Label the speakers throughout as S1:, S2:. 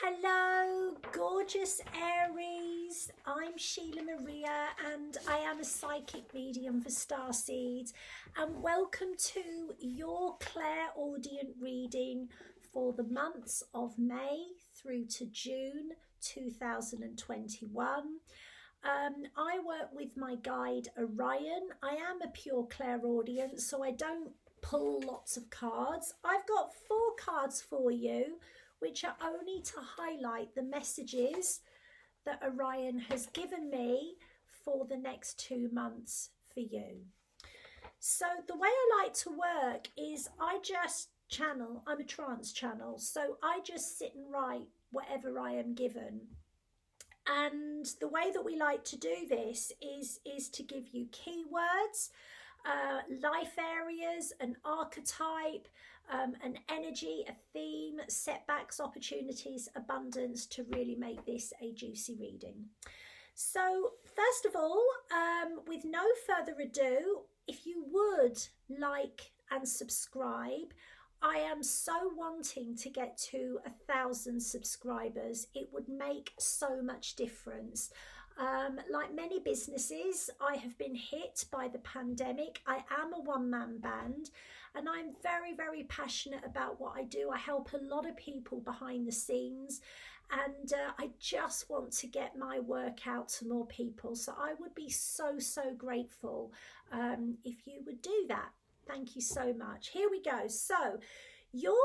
S1: Hello, gorgeous Aries. I'm Sheila Maria and I am a psychic medium for starseeds. And welcome to your clairaudient reading for the months of May through to June 2021. I work with my guide Orion. I am a pure clairaudient, so I don't pull lots of cards. I've got 4 cards for you, which are only to highlight the messages that Orion has given me for the next 2 months for you. So the way I like to work is I just channel. I'm a trance channel, so I just sit and write whatever I am given. And the way that we like to do this is to give you keywords, life areas, an archetype, an energy, a theme, setbacks, opportunities, abundance, to really make this a juicy reading. So first of all, with no further ado, if you would like and subscribe, I am so wanting to get to 1,000 subscribers. It would make so much difference. Like many businesses, I have been hit by the pandemic. I am a one-man band and I'm very, very passionate about what I do. I help a lot of people behind the scenes and I just want to get my work out to more people. So I would be so, so grateful if you would do that. Thank you so much. Here we go. So your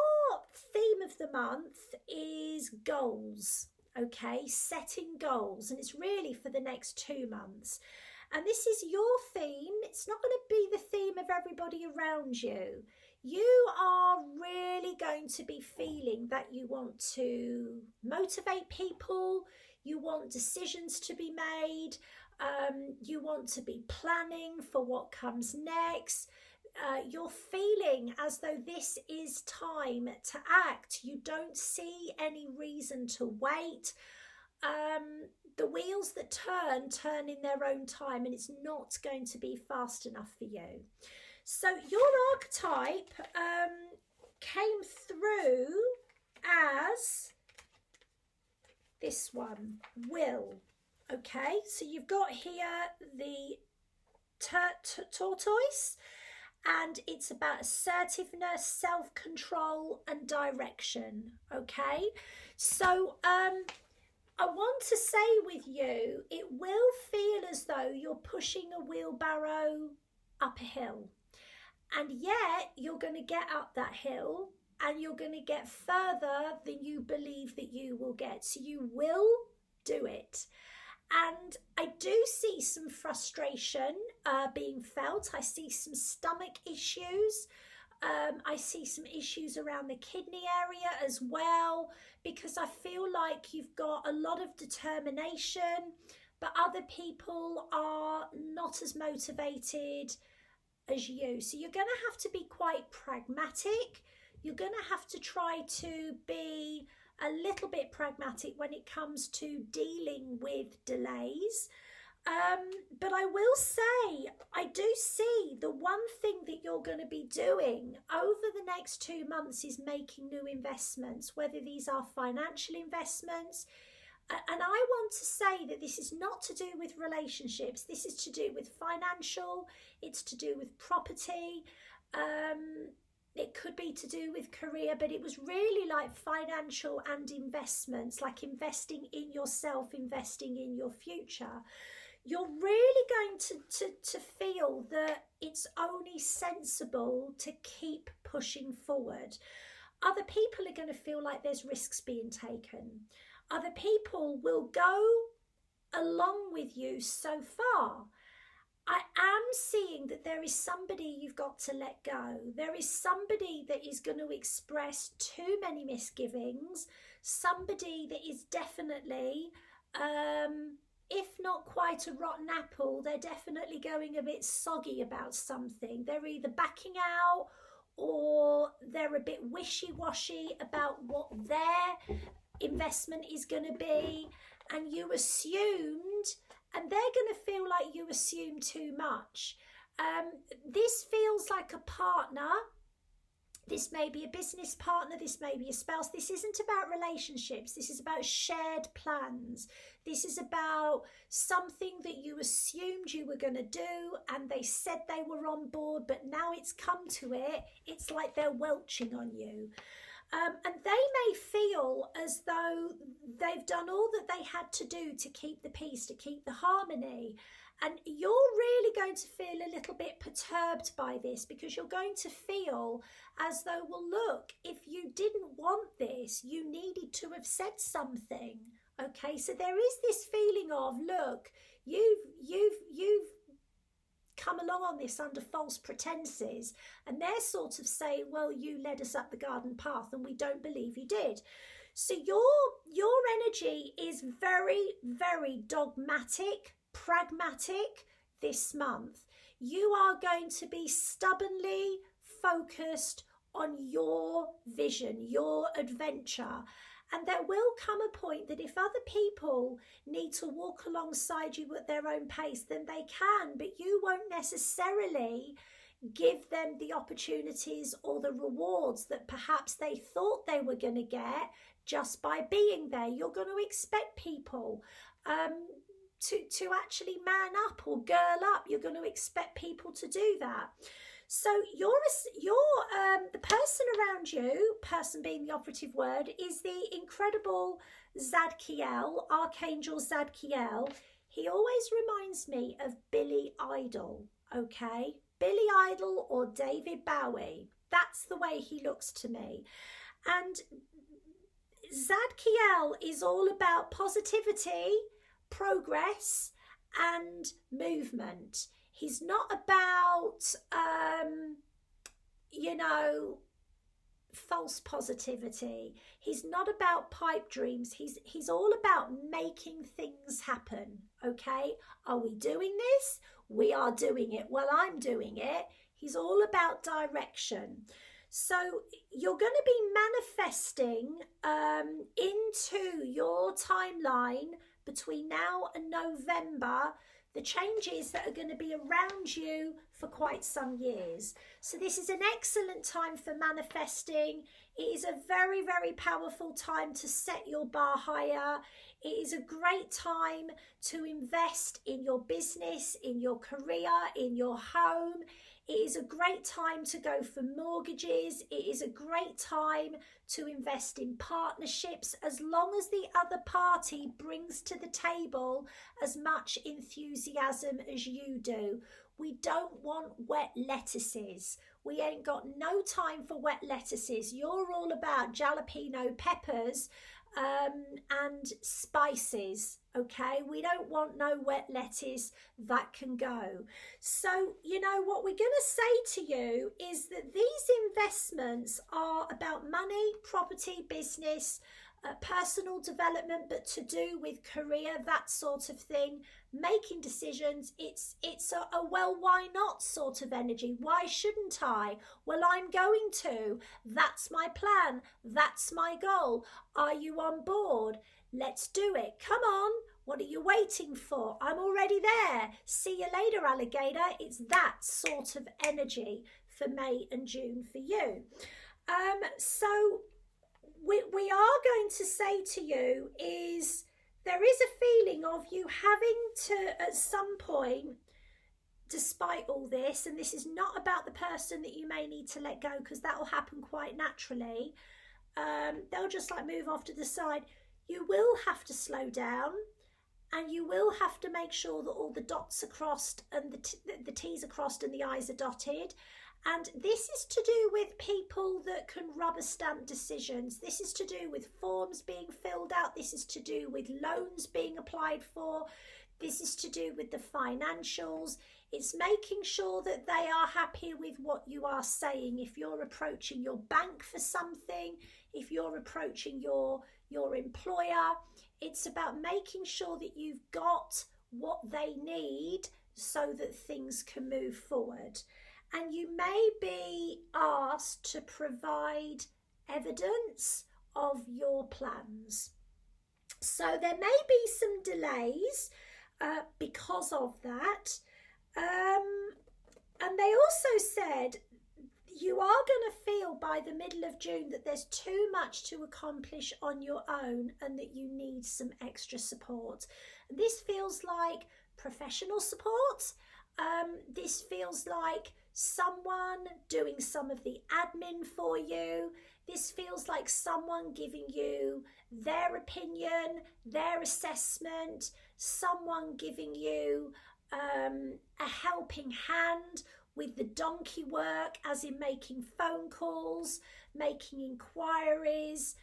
S1: theme of the month is goals. Okay, setting goals, and it's really for the next 2 months. And this is your theme. It's not going to be the theme of everybody around you. You are really going to be feeling that you want to motivate people, you want decisions to be made, you want to be planning for what comes next. You're feeling as though this is time to act. You don't see any reason to wait. The wheels that turn in their own time, and it's not going to be fast enough for you. So your archetype came through as this one, will. Okay, so you've got here the tortoise, and it's about assertiveness, self-control and direction. Okay, so I want to say with you, it will feel as though you're pushing a wheelbarrow up a hill, and yet you're going to get up that hill and you're going to get further than you believe that you will get. So you will do it. And I do see some frustration being felt. I see some stomach issues. I see some issues around the kidney area as well, because I feel like you've got a lot of determination, but other people are not as motivated as you. So you're going to have to be quite pragmatic. You're going to have to try to be a little bit pragmatic when it comes to dealing with delays. But I will say, I do see the one thing that you're going to be doing over the next 2 months is making new investments, whether these are financial investments. And I want to say that this is not to do with relationships. This is to do with financial. It's to do with property. It could be to do with career, but it was really like financial and investments, like investing in yourself, investing in your future. You're really going to feel that it's only sensible to keep pushing forward. Other people are going to feel like there's risks being taken. Other people will go along with you so far. I am seeing that there is somebody you've got to let go. There is somebody that is going to express too many misgivings. Somebody that is definitely, if not quite a rotten apple, they're definitely going a bit soggy about something. They're either backing out or they're a bit wishy-washy about what their investment is going to be. And you assumed, and they're going to feel like you assume too much. This feels like a partner This may be a business partner, this may be a spouse. This isn't about relationships. This is about shared plans. This is about something that you assumed you were going to do and they said they were on board, but now it's come to it. It's like they're welching on you. And they may feel as though they've done all that they had to do to keep the peace, to keep the harmony. And you're really going to feel a little bit perturbed by this, because you're going to feel as though, well, look, if you didn't want this, you needed to have said something. Okay, so there is this feeling of, look, you've come along on this under false pretenses, and they're sort of saying, well, you led us up the garden path and we don't believe you did. So your energy is very, very dogmatic, pragmatic this month. You are going to be stubbornly focused on your vision, your adventure. And there will come a point that if other people need to walk alongside you at their own pace, then they can, but you won't necessarily give them the opportunities or the rewards that perhaps they thought they were going to get just by being there. You're going to expect people to actually man up or girl up. You're going to expect people to do that. So the person around you, person being the operative word, is the incredible Zadkiel, Archangel Zadkiel. He always reminds me of Billy Idol, okay? Billy Idol or David Bowie. That's the way he looks to me. And Zadkiel is all about positivity, progress, and movement. He's not about, false positivity. He's not about pipe dreams. He's all about making things happen, okay? Are we doing this? We are doing it. Well, I'm doing it. He's all about direction. So you're going to be manifesting into your timeline between now and November the changes that are going to be around you for quite some years. So this is an excellent time for manifesting. It is a very, very powerful time to set your bar higher. It is a great time to invest in your business, in your career, in your home. It is a great time to go for mortgages. It is a great time to invest in partnerships, as long as the other party brings to the table as much enthusiasm as you do. We don't want wet lettuces. We ain't got no time for wet lettuces. You're all about jalapeno peppers and spices, okay? We don't want no wet lettuce. That can go. So, what we're going to say to you is that these investments are about money, property, business, personal development, but to do with career, that sort of thing, making decisions. It's a well, why not sort of energy. Why shouldn't I? Well, I'm going to. That's my plan. That's my goal. Are you on board? Let's do it. Come on. What are you waiting for? I'm already there. See you later, alligator. It's that sort of energy for May and June for you. So we are going to say to you is there is a feeling of you having to, at some point, despite all this, and this is not about the person that you may need to let go, because that will happen quite naturally. They'll just move off to the side. You will have to slow down, and you will have to make sure that all the dots are crossed and the T's are crossed and the I's are dotted. And this is to do with people that can rubber stamp decisions. This is to do with forms being filled out. This is to do with loans being applied for. This is to do with the financials. It's making sure that they are happy with what you are saying. If you're approaching your bank for something, if you're approaching your employer, it's about making sure that you've got what they need so that things can move forward. And you may be asked to provide evidence of your plans. So there may be some delays because of that. And they also said, you are going to feel by the middle of June that there's too much to accomplish on your own and that you need some extra support. And this feels like professional support. This feels like someone doing some of the admin for you. This feels like someone giving you their opinion, their assessment, someone giving you a helping hand with the donkey work, as in making phone calls, making inquiries,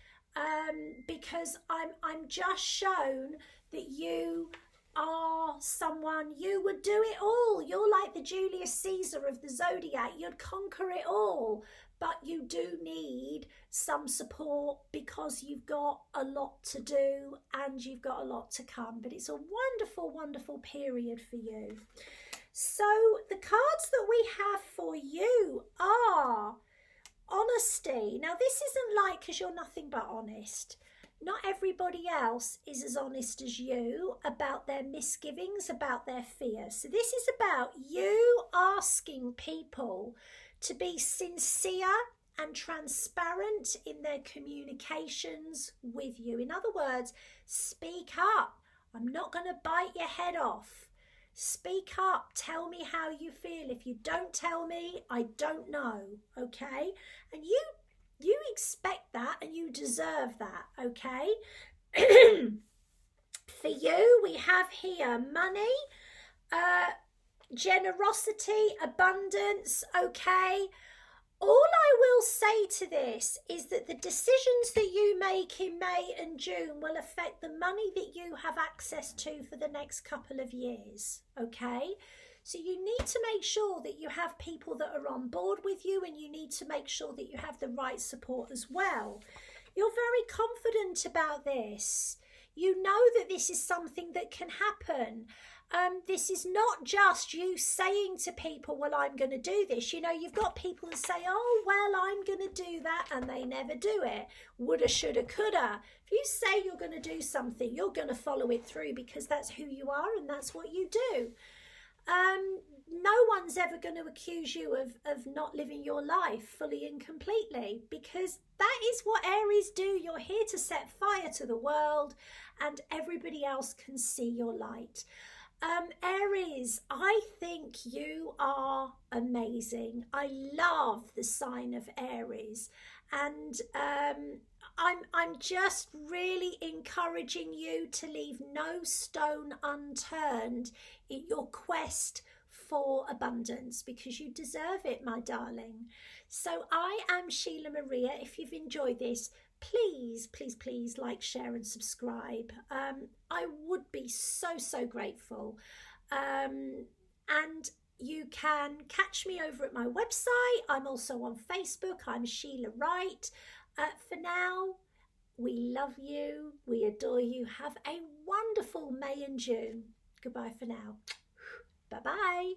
S1: because I'm just shown that you are someone, you would do it all. You're like the Julius Caesar of the zodiac. You'd conquer it all, but you do need some support because you've got a lot to do and you've got a lot to come. But it's a wonderful, wonderful period for you. So the cards that we have for you are honesty. Now this isn't like because you're nothing but honest. Not everybody else is as honest as you about their misgivings, about their fears. So this is about you asking people to be sincere and transparent in their communications with you. In other words, speak up. I'm not going to bite your head off. Speak up. Tell me how you feel. If you don't tell me, I don't know. Okay? And you expect that and you deserve that. Okay? For you, we have here money, generosity, abundance. Okay? All I will say to this is that the decisions that you make in May and June will affect the money that you have access to for the next couple of years, okay? So you need to make sure that you have people that are on board with you, and you need to make sure that you have the right support as well. You're very confident about this. You know that this is something that can happen. This is not just you saying to people, well, I'm going to do this. You know, you've got people that say, oh, well, I'm going to do that, and they never do it. Woulda, shoulda, coulda. If you say you're going to do something, you're going to follow it through because that's who you are and that's what you do. No one's ever going to accuse you of not living your life fully and completely, because that is what Aries do. You're here to set fire to the world, and everybody else can see your light. Aries, I think you are amazing. I love the sign of Aries, and I'm just really encouraging you to leave no stone unturned in your quest for abundance, because you deserve it, my darling. So I am Sheelagh Maria. If you've enjoyed this, please, please, please like, share and subscribe. I would be so grateful. And you can catch me over at my website. I'm also on Facebook. I'm Sheelagh Wright. For now, we love you. We adore you. Have a wonderful May and June. Goodbye for now. Bye-bye.